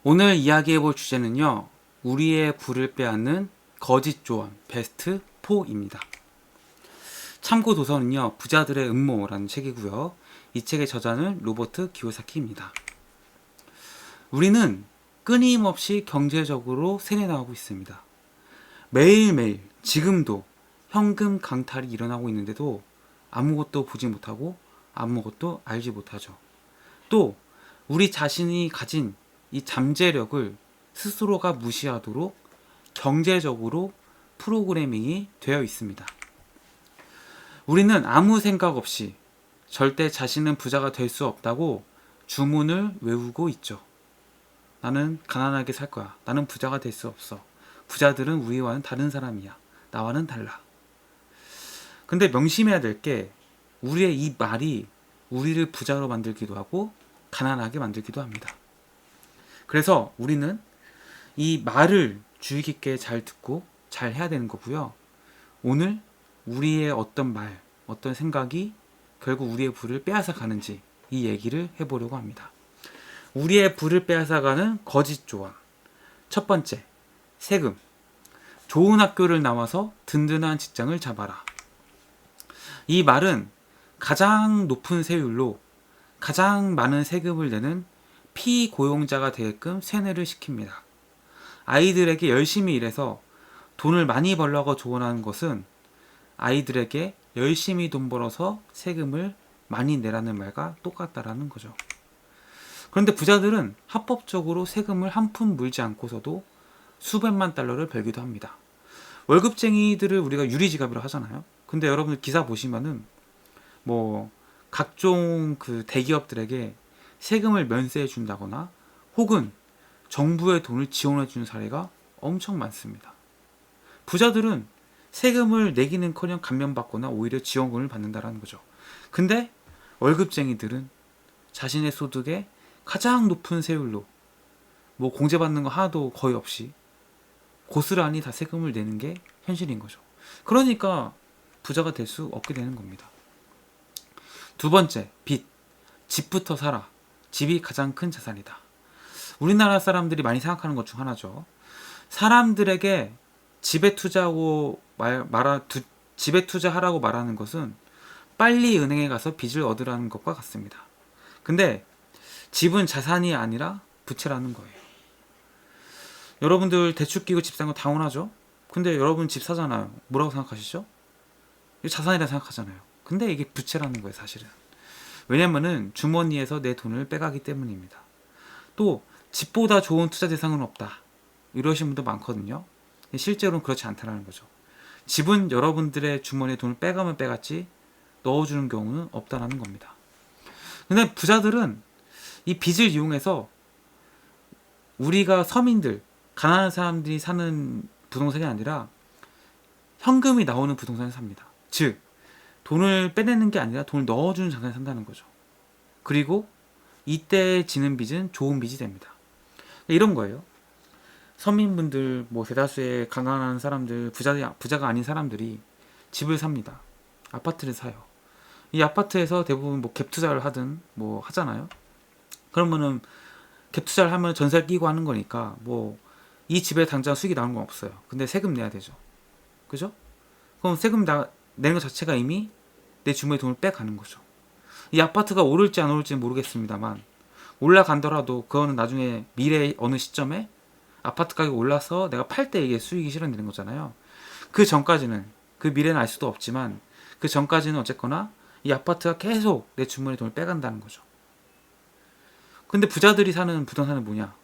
오늘 이야기해볼 주제는요, 우리의 부를 빼앗는 거짓 조언 베스트 4입니다. 참고 도서는요, 부자들의 음모라는 책이고요. 이 책의 저자는 로버트 기요사키입니다. 우리는 끊임없이 경제적으로 세뇌당하고 있습니다. 매일매일 지금도 현금 강탈이 일어나고 있는데도 아무것도 보지 못하고 아무것도 알지 못하죠. 또 우리 자신이 가진 이 잠재력을 스스로가 무시하도록 경제적으로 프로그래밍이 되어 있습니다. 우리는 아무 생각 없이 절대 자신은 부자가 될 수 없다고 주문을 외우고 있죠. 나는 가난하게 살 거야. 나는 부자가 될 수 없어. 부자들은 우리와는 다른 사람이야. 나와는 달라. 근데 명심해야 될 게 우리의 이 말이 우리를 부자로 만들기도 하고 가난하게 만들기도 합니다. 그래서 우리는 이 말을 주의 깊게 잘 듣고 잘 해야 되는 거고요. 오늘 우리의 어떤 말, 어떤 생각이 결국 우리의 부를 빼앗아 가는지 이 얘기를 해보려고 합니다. 우리의 부를 빼앗아 가는 거짓 조언. 첫 번째, 세금. 좋은 학교를 나와서 든든한 직장을 잡아라. 이 말은 가장 높은 세율로 가장 많은 세금을 내는 피고용자가 되게끔 세뇌를 시킵니다. 아이들에게 열심히 일해서 돈을 많이 벌라고 조언하는 것은 아이들에게 열심히 돈 벌어서 세금을 많이 내라는 말과 똑같다라는 거죠. 그런데 부자들은 합법적으로 세금을 한 푼 물지 않고서도 수백만 달러를 벌기도 합니다. 월급쟁이들을 우리가 유리지갑이라고 하잖아요. 근데 여러분들 기사 보시면은 뭐 각종 그 대기업들에게 세금을 면세해 준다거나 혹은 정부의 돈을 지원해 주는 사례가 엄청 많습니다. 부자들은 세금을 내기는커녕 감면받거나 오히려 지원금을 받는다라는 거죠. 근데 월급쟁이들은 자신의 소득의 가장 높은 세율로 뭐 공제받는 거 하나도 거의 없이 고스란히 다 세금을 내는 게 현실인 거죠. 그러니까 부자가 될 수 없게 되는 겁니다. 두 번째, 빚. 집부터 사라. 집이 가장 큰 자산이다. 우리나라 사람들이 많이 생각하는 것 중 하나죠. 사람들에게 집에 투자하고 집에 투자하라고 말하는 것은 빨리 은행에 가서 빚을 얻으라는 것과 같습니다. 근데 집은 자산이 아니라 부채라는 거예요. 여러분들 대출 끼고 집 산 거 당연하죠? 근데 여러분 집 사잖아요. 뭐라고 생각하시죠? 이거 자산이라 생각하잖아요. 근데 이게 부채라는 거예요, 사실은. 왜냐면은 주머니에서 내 돈을 빼가기 때문입니다. 또 집보다 좋은 투자 대상은 없다. 이러신 분도 많거든요. 실제로는 그렇지 않다는 거죠. 집은 여러분들의 주머니에 돈을 빼가면 빼갔지 넣어주는 경우는 없다는 겁니다. 근데 부자들은 이 빚을 이용해서 우리가 서민들, 가난한 사람들이 사는 부동산이 아니라 현금이 나오는 부동산을 삽니다. 즉 돈을 빼내는 게 아니라 돈을 넣어주는 자산을 산다는 거죠. 그리고 이때 지는 빚은 좋은 빚이 됩니다. 이런 거예요. 서민분들, 뭐 대다수의 가난한 사람들, 부자가 아닌 사람들이 집을 삽니다. 아파트를 사요. 이 아파트에서 대부분 뭐 갭 투자를 하든 뭐 하잖아요. 그러면은 갭 투자를 하면 전세를 끼고 하는 거니까 뭐 이 집에 당장 수익이 나오는 건 없어요. 근데 세금 내야 되죠. 그죠? 그럼 세금 내는 것 자체가 이미 내 주머니에 돈을 빼가는 거죠. 이 아파트가 오를지 안 오를지 모르겠습니다만 올라간더라도 그거는 나중에 미래 어느 시점에 아파트 가격이 올라서 내가 팔 때 이게 수익이 실현되는 거잖아요. 그 전까지는, 그 미래는 알 수도 없지만 그 전까지는 어쨌거나 이 아파트가 계속 내 주머니에 돈을 빼간다는 거죠. 근데 부자들이 사는 부동산은 뭐냐?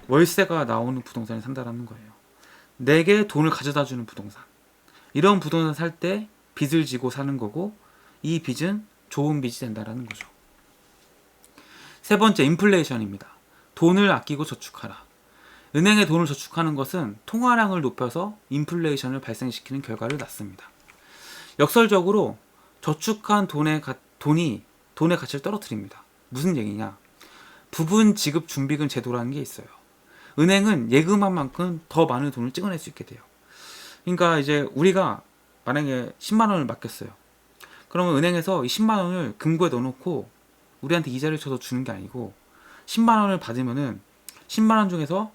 월세가 나오는 부동산을 산다라는 거예요. 내게 돈을 가져다 주는 부동산. 이런 부동산 살 때 빚을 지고 사는 거고 이 빚은 좋은 빚이 된다라는 거죠. 세 번째, 인플레이션입니다. 돈을 아끼고 저축하라. 은행에 돈을 저축하는 것은 통화량을 높여서 인플레이션을 발생시키는 결과를 낳습니다. 역설적으로 저축한 돈이 돈의 가치를 떨어뜨립니다. 무슨 얘기냐? 부분 지급 준비금 제도라는 게 있어요. 은행은 예금한 만큼 더 많은 돈을 찍어낼 수 있게 돼요. 그러니까 이제 우리가 만약에 10만 원을 맡겼어요. 그러면 은행에서 이 10만 원을 금고에 넣어놓고 우리한테 이자를 쳐서 주는 게 아니고 10만 원을 받으면은 10만 원 중에서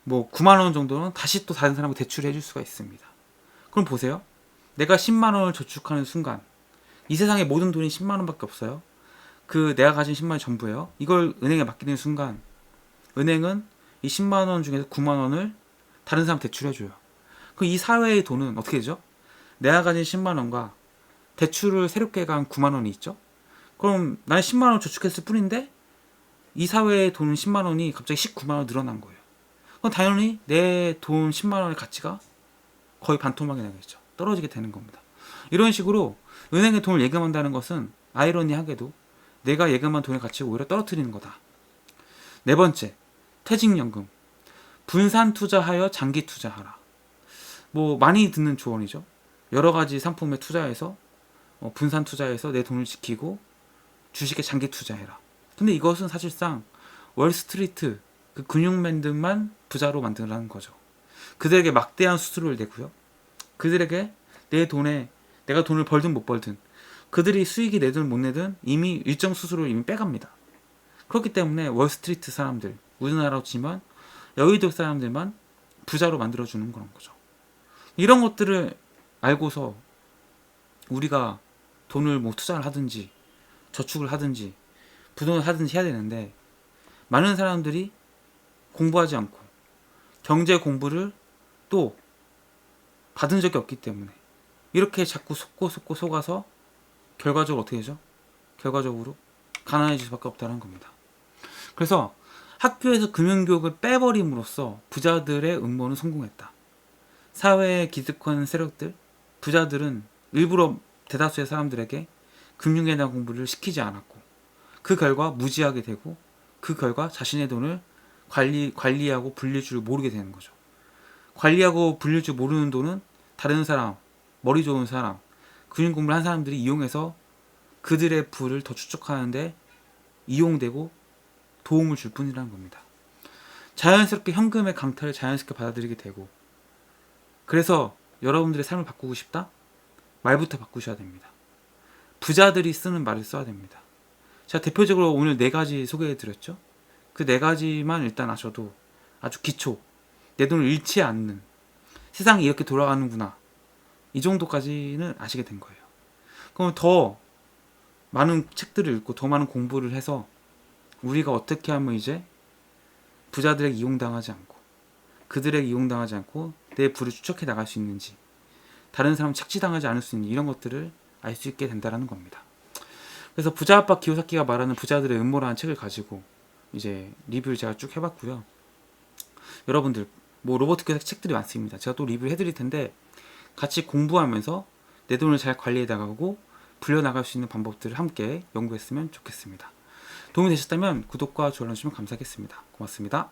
뭐 9만 원 정도는 다시 또 다른 사람에게 대출해 줄 수가 있습니다. 그럼 보세요. 내가 10만 원을 저축하는 순간 이 세상에 모든 돈이 10만 원밖에 없어요. 그 내가 가진 10만 원이 전부예요. 이걸 은행에 맡기는 순간 은행은 이 10만 원 중에서 9만 원을 다른 사람 대출해 줘요. 그럼 이 사회의 돈은 어떻게 되죠? 내가 가진 10만 원과 대출을 새롭게 간 9만 원이 있죠. 그럼 나는 10만 원 저축했을 뿐인데 이 사회의 돈 10만 원이 갑자기 19만 원 늘어난 거예요. 그럼 당연히 내 돈 10만 원의 가치가 거의 반토막이 나겠죠. 떨어지게 되는 겁니다. 이런 식으로 은행에 돈을 예금한다는 것은 아이러니하게도 내가 예금한 돈의 가치를 오히려 떨어뜨리는 거다. 네 번째, 퇴직연금. 분산 투자하여 장기 투자하라. 뭐 많이 듣는 조언이죠. 여러 가지 상품에 투자해서 분산 투자해서 내 돈을 지키고 주식에 장기 투자해라. 근데 이것은 사실상 월스트리트 그 근육맨들만 부자로 만들라는 거죠. 그들에게 막대한 수수료를 내고요. 그들에게 내가 돈을 벌든 못 벌든 그들이 수익이 내든 못 내든 이미 일정 수수료를 이미 빼갑니다. 그렇기 때문에 월스트리트 사람들, 우리나라로 치면 여의도 사람들만 부자로 만들어주는 그런 거죠. 이런 것들을 알고서 우리가 돈을 뭐 투자를 하든지 저축을 하든지 부동을 하든지 해야 되는데 많은 사람들이 공부하지 않고 경제 공부를 또 받은 적이 없기 때문에 이렇게 자꾸 속아서 결과적으로 어떻게 되죠? 결과적으로 가난해질 수밖에 없다는 겁니다. 그래서 학교에서 금융교육을 빼버림으로써 부자들의 음모는 성공했다. 사회의 기득권 세력들, 부자들은 일부러 대다수의 사람들에게 금융에 대한 공부를 시키지 않았고 그 결과 무지하게 되고 그 결과 자신의 돈을 관리하고 불릴 줄 모르게 되는 거죠. 관리하고 불릴 줄 모르는 돈은 다른 사람, 머리 좋은 사람, 금융 공부를 한 사람들이 이용해서 그들의 부를 더 축적하는데 이용되고 도움을 줄 뿐이라는 겁니다. 자연스럽게 현금의 강탈을 자연스럽게 받아들이게 되고 그래서 여러분들의 삶을 바꾸고 싶다? 말부터 바꾸셔야 됩니다. 부자들이 쓰는 말을 써야 됩니다. 제가 대표적으로 오늘 4가지 소개해드렸죠. 그 4가지만 일단 아셔도 아주 기초, 내 돈을 잃지 않는 세상이 이렇게 돌아가는구나 이 정도까지는 아시게 된 거예요. 그럼 더 많은 책들을 읽고 더 많은 공부를 해서 우리가 어떻게 하면 이제 부자들에게 이용당하지 않고 그들에게 이용당하지 않고 내 부를 추적해 나갈 수 있는지 다른 사람 착취당하지 않을 수 있는 이런 것들을 알 수 있게 된다는 겁니다. 그래서 부자아빠 기요사키가 말하는 부자들의 음모라는 책을 가지고 이제 리뷰를 제가 쭉 해봤고요. 여러분들 뭐 로버트 기요사키 책들이 많습니다. 제가 또 리뷰를 해드릴 텐데 같이 공부하면서 내 돈을 잘 관리해 나가고 불려나갈 수 있는 방법들을 함께 연구했으면 좋겠습니다. 도움이 되셨다면 구독과 좋아요 눌러주시면 감사하겠습니다. 고맙습니다.